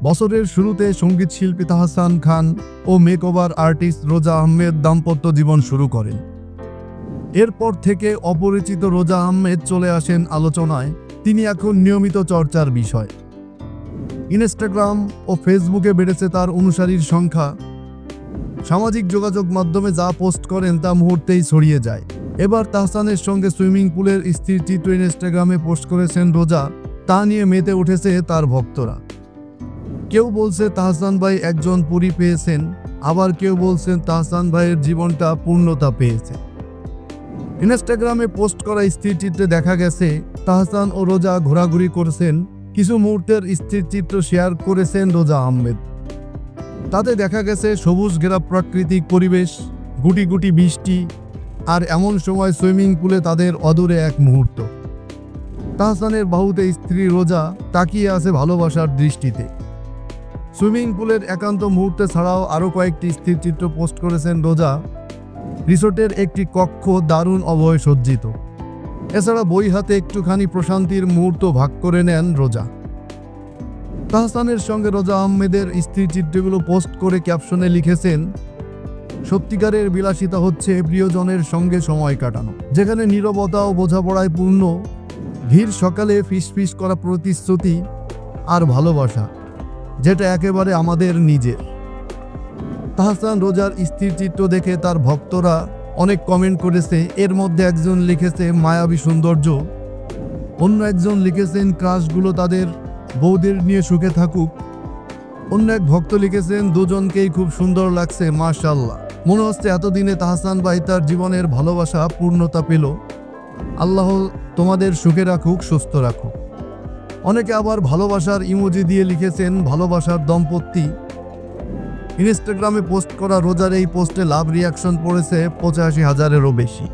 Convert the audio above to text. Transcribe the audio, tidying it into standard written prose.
বছরের শুরুতে সঙ্গীত শিল্পী তাহসান খান ও মেকওভার আর্টিস্ট রোজা আহমেদ দাম্পত্য জীবন শুরু করেন। এরপর থেকে অপরিচিত রোজা আহমেদ চলে আসেন আলোচনায়। তিনি এখন নিয়মিত চর্চার বিষয়। ইনস্টাগ্রাম ও ফেসবুকে বেড়েছে তার অনুসারীর সংখ্যা। সামাজিক যোগাযোগ মাধ্যমে যা পোস্ট করেন তা মুহূর্তেই ছড়িয়ে যায়। এবার তাহসানের সঙ্গে সুইমিং পুলের স্থির চিত্র ইনস্টাগ্রামে পোস্ট করেছেন রোজা। তা নিয়ে মেতে উঠেছে তার ভক্তরা। কেউ বলছে তাহসান ভাই একজন পরী পেয়েছেন, আবার কেউ বলছেন তাহসান ভাইয়ের জীবনটা পূর্ণতা পেয়েছে। ইনস্টাগ্রামে পোস্ট করা স্থির চিত্রে দেখা গেছে তাহসান ও রোজা ঘোরাঘুরি করছেন। কিছু মুহূর্তের স্থির চিত্র শেয়ার করেছেন রোজা আহমেদ। তাতে দেখা গেছে সবুজ ঘেরা প্রাকৃতিক পরিবেশ, গুটি গুটি বৃষ্টি, আর এমন সময় সুইমিং পুলে তাদের অদূরে এক মুহূর্ত। তাহসানের বাহুতে স্ত্রী রোজা তাকিয়ে আছে ভালোবাসার দৃষ্টিতে। সুইমিং পুলের একান্ত মুহূর্তে ছাড়াও আরও কয়েকটি স্থির চিত্র পোস্ট করেছেন রোজা। রিসোর্টের একটি কক্ষ দারুণ অভয় সজ্জিত। এছাড়া বই হাতে একটুখানি প্রশান্তির মুহূর্ত ভাগ করে নেন রোজা। তাহসানের সঙ্গে রোজা আহমেদের স্থির চিত্রগুলো পোস্ট করে ক্যাপশনে লিখেছেন, সত্যিকারের বিলাসিতা হচ্ছে প্রিয়জনের সঙ্গে সময় কাটানো, যেখানে নীরবতা ও বোঝাপড়ায় পূর্ণ। ভিড় সকালে ফিসফিস করা প্রতিশ্রুতি আর ভালোবাসা, যেটা একেবারে আমাদের নিজের। তাহসান রোজার স্থির চিত্র দেখে তার ভক্তরা অনেক কমেন্ট করেছে। এর মধ্যে একজন লিখেছে মায়াবী সৌন্দর্য, অন্য একজন লিখেছেন ক্রাশগুলো তাদের বউদের নিয়ে সুখে থাকুক, অন্য এক ভক্ত লিখেছেন দুজনকেই খুব সুন্দর লাগছে, মাশাআল্লাহ। মনে হচ্ছে এতদিনে তাহসান ভাই তার জীবনের ভালোবাসা পূর্ণতা পেল। আল্লাহ তোমাদের সুখে রাখুক, সুস্থ রাখুক। অনেকে আবার ভালোবাসার ইমোজি দিয়ে লিখেছেন ভালোবাসার দম্পতি। ইনস্টাগ্রামে পোস্ট করা রোজার এই পোস্টে লাভ রিয়াকশন পড়েছে 85,000-এরও বেশি।